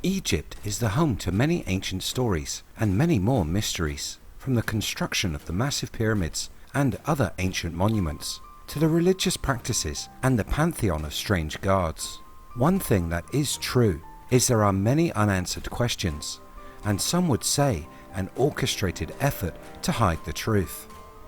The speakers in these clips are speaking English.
Egypt is the home to many ancient stories and many more mysteries, from the construction of the massive pyramids and other ancient monuments, to the religious practices and the pantheon of strange gods. One thing that is true is there are many unanswered questions, and some would say an orchestrated effort to hide the truth.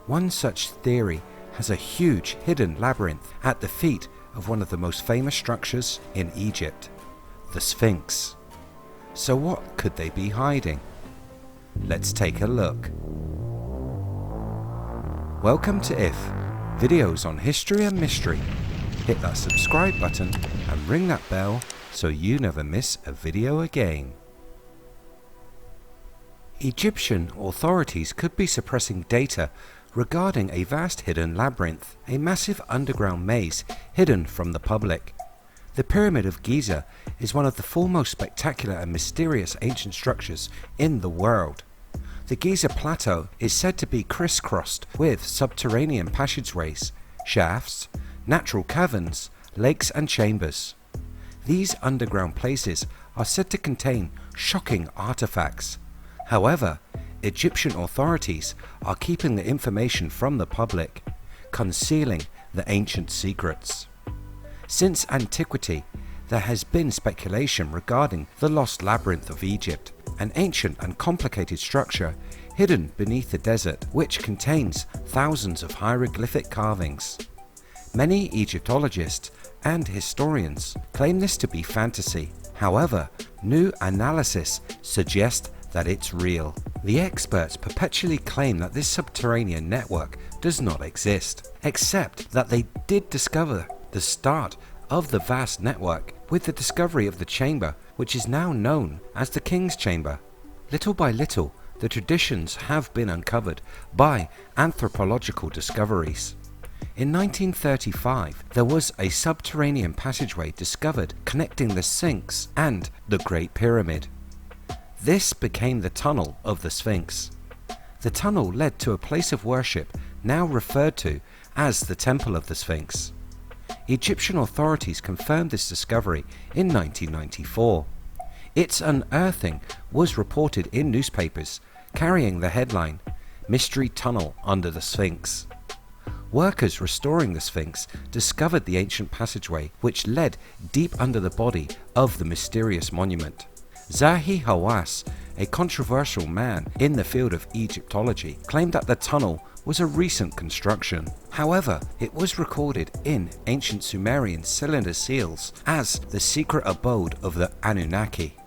One such theory has a huge hidden labyrinth at the feet of one of the most famous structures in Egypt, the Sphinx. So what could they be hiding? Let's take a look. Welcome to If, videos on history and mystery. Hit that subscribe button and ring that bell so you never miss a video again. Egyptian authorities could be suppressing data regarding a vast hidden labyrinth, a massive underground maze hidden from the public. The Pyramid of Giza is one of the foremost spectacular and mysterious ancient structures in the world. The Giza Plateau is said to be crisscrossed with subterranean passageways, shafts, natural caverns, lakes and chambers. These underground places are said to contain shocking artifacts. However, Egyptian authorities are keeping the information from the public, concealing the ancient secrets. Since antiquity, there has been speculation regarding the Lost Labyrinth of Egypt, an ancient and complicated structure hidden beneath the desert which contains thousands of hieroglyphic carvings. Many Egyptologists and historians claim this to be fantasy. However, new analysis suggests that it's real. The experts perpetually claim that this subterranean network does not exist, except that they did discover the start of the vast network with the discovery of the chamber, which is now known as the King's Chamber. Little by little, the traditions have been uncovered by anthropological discoveries. In 1935, there was a subterranean passageway discovered connecting the Sphinx and the Great Pyramid. This became the tunnel of the Sphinx. The tunnel led to a place of worship now referred to as the Temple of the Sphinx. Egyptian authorities confirmed this discovery in 1994. Its unearthing was reported in newspapers, carrying the headline, "Mystery Tunnel Under the Sphinx." Workers restoring the Sphinx discovered the ancient passageway which led deep under the body of the mysterious monument. Zahi Hawass, a controversial man in the field of Egyptology, claimed that the tunnel was a recent construction. However, it was recorded in ancient Sumerian cylinder seals as the secret abode of the Anunnaki,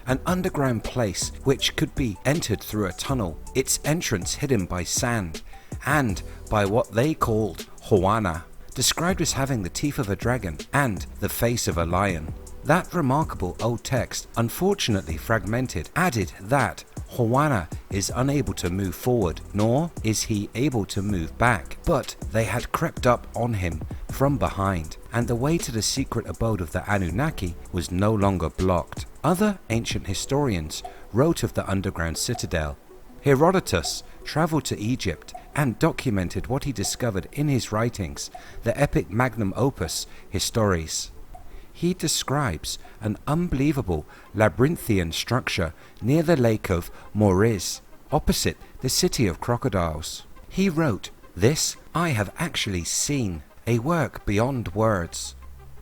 an underground place which could be entered through a tunnel, its entrance hidden by sand and by what they called Hoana, described as having the teeth of a dragon and the face of a lion. That remarkable old text, unfortunately fragmented, added that Hoana is unable to move forward, nor is he able to move back, but they had crept up on him from behind, and the way to the secret abode of the Anunnaki was no longer blocked. Other ancient historians wrote of the underground citadel. Herodotus traveled to Egypt and documented what he discovered in his writings, the epic magnum opus Histories. He describes an unbelievable labyrinthian structure near the lake of Moeriz, opposite the city of crocodiles. He wrote, "This I have actually seen, a work beyond words.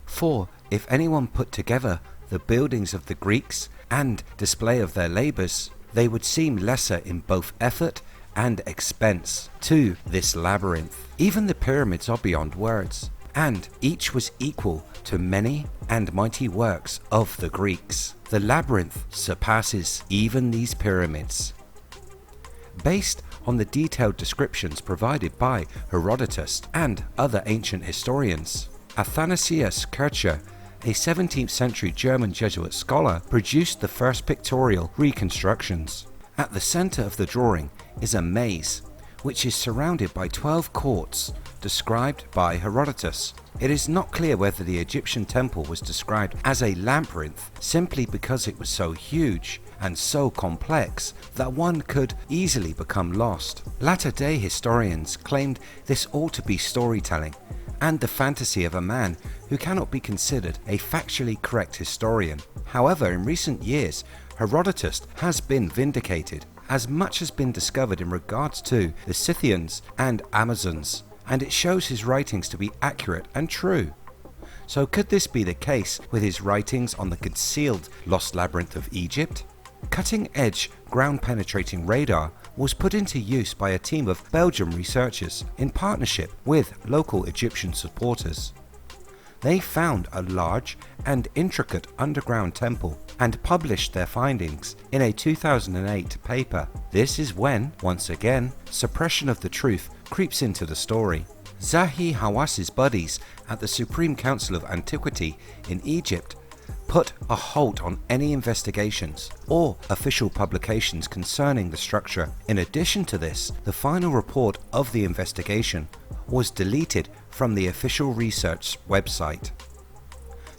For if anyone put together the buildings of the Greeks and display of their labors, they would seem lesser in both effort and expense to this labyrinth. Even the pyramids are beyond words, and each was equal to many and mighty works of the Greeks. The labyrinth surpasses even these pyramids." Based on the detailed descriptions provided by Herodotus and other ancient historians, Athanasius Kircher, a 17th century German Jesuit scholar, produced the first pictorial reconstructions. At the center of the drawing is a maze, which is surrounded by 12 courts, described by Herodotus. It is not clear whether the Egyptian temple was described as a labyrinth simply because it was so huge and so complex that one could easily become lost. Latter-day historians claimed this ought to be storytelling, and the fantasy of a man who cannot be considered a factually correct historian. However, in recent years, Herodotus has been vindicated, as much has been discovered in regards to the Scythians and Amazons, and it shows his writings to be accurate and true. So could this be the case with his writings on the concealed Lost Labyrinth of Egypt? Cutting-edge, ground-penetrating radar was put into use by a team of Belgian researchers in partnership with local Egyptian supporters. They found a large and intricate underground temple and published their findings in a 2008 paper. This is when, once again, suppression of the truth creeps into the story. Zahi Hawass's buddies at the Supreme Council of Antiquity in Egypt put a halt on any investigations or official publications concerning the structure. In addition to this, the final report of the investigation was deleted from the official research website.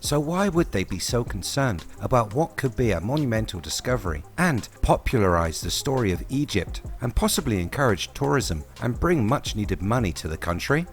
So why would they be so concerned about what could be a monumental discovery and popularize the story of Egypt and possibly encourage tourism and bring much needed money to the country?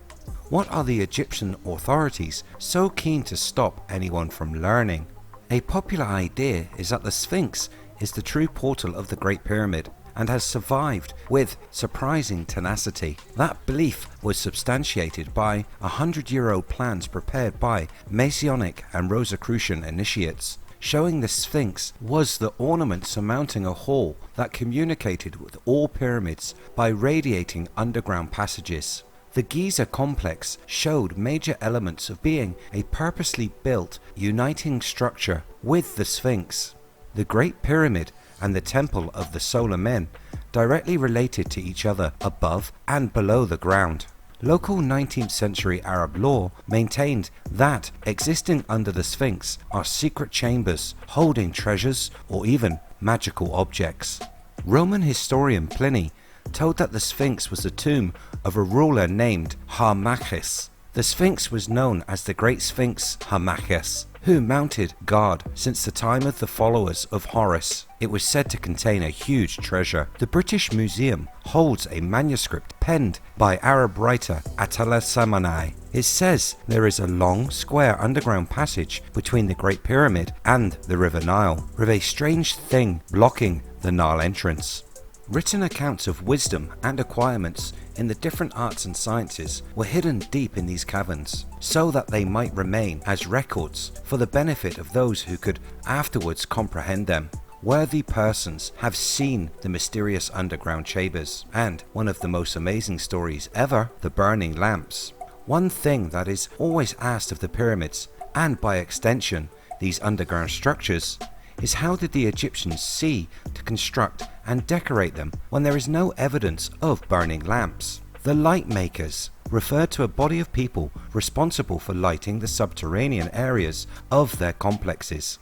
What are the Egyptian authorities so keen to stop anyone from learning? A popular idea is that the Sphinx is the true portal of the Great Pyramid and has survived with surprising tenacity. That belief was substantiated by 100-year-old plans prepared by Masonic and Rosicrucian initiates, showing the Sphinx was the ornament surmounting a hall that communicated with all pyramids by radiating underground passages. The Giza complex showed major elements of being a purposely built, uniting structure with the Sphinx. The Great Pyramid and the Temple of the Solar Men directly related to each other above and below the ground. Local 19th century Arab law maintained that existing under the Sphinx are secret chambers holding treasures or even magical objects. Roman historian Pliny told that the Sphinx was the tomb of a ruler named Harmachis. The Sphinx was known as the Great Sphinx Harmachis, who mounted guard since the time of the followers of Horus. It was said to contain a huge treasure. The British Museum holds a manuscript penned by Arab writer Attila Samanai. It says there is a long, square underground passage between the Great Pyramid and the River Nile, with a strange thing blocking the Nile entrance. Written accounts of wisdom and acquirements in the different arts and sciences were hidden deep in these caverns, so that they might remain as records for the benefit of those who could afterwards comprehend them. Worthy persons have seen the mysterious underground chambers, and one of the most amazing stories ever, the burning lamps. One thing that is always asked of the pyramids, and by extension these underground structures, is how did the Egyptians see to construct and decorate them when there is no evidence of burning lamps? The light makers referred to a body of people responsible for lighting the subterranean areas of their complexes.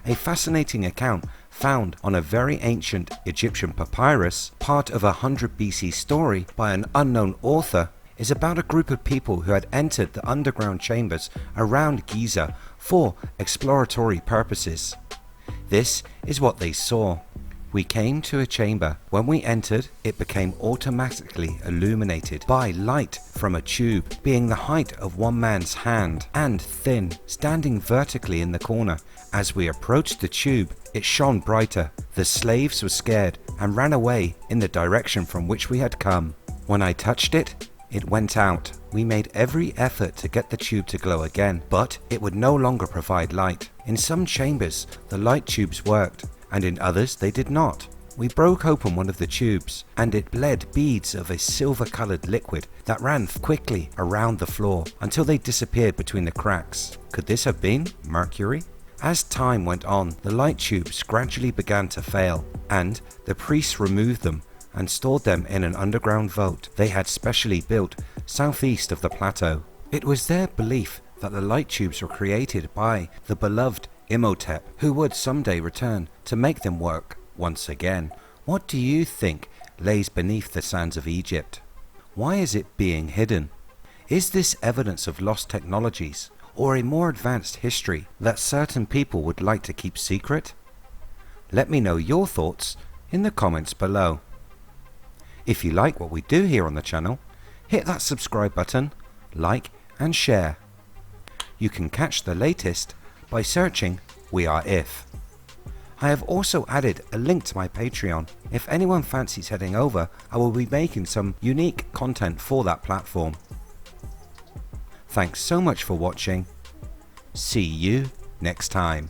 A fascinating account found on a very ancient Egyptian papyrus, part of a 100 BC story by an unknown author, is about a group of people who had entered the underground chambers around Giza for exploratory purposes. This is what they saw. We came to a chamber. When we entered, it became automatically illuminated by light from a tube, being the height of one man's hand and thin, standing vertically in the corner. As we approached the tube, it shone brighter. The slaves were scared and ran away in the direction from which we had come. When I touched it, it went out. We made every effort to get the tube to glow again, but it would no longer provide light. In some chambers, the light tubes worked, and in others they did not. We broke open one of the tubes, and it bled beads of a silver-colored liquid that ran quickly around the floor until they disappeared between the cracks. Could this have been mercury? As time went on, the light tubes gradually began to fail, and the priests removed them and stored them in an underground vault they had specially built southeast of the plateau. It was their belief that the light tubes were created by the beloved Imhotep, who would someday return to make them work once again. What do you think lays beneath the sands of Egypt? Why is it being hidden? Is this evidence of lost technologies or a more advanced history that certain people would like to keep secret? Let me know your thoughts in the comments below. If you like what we do here on the channel, hit that subscribe button, like and share. You can catch the latest by searching weareif. I have also added a link to my Patreon. If anyone fancies heading over, I will be making some unique content for that platform. Thanks so much for watching. See you next time.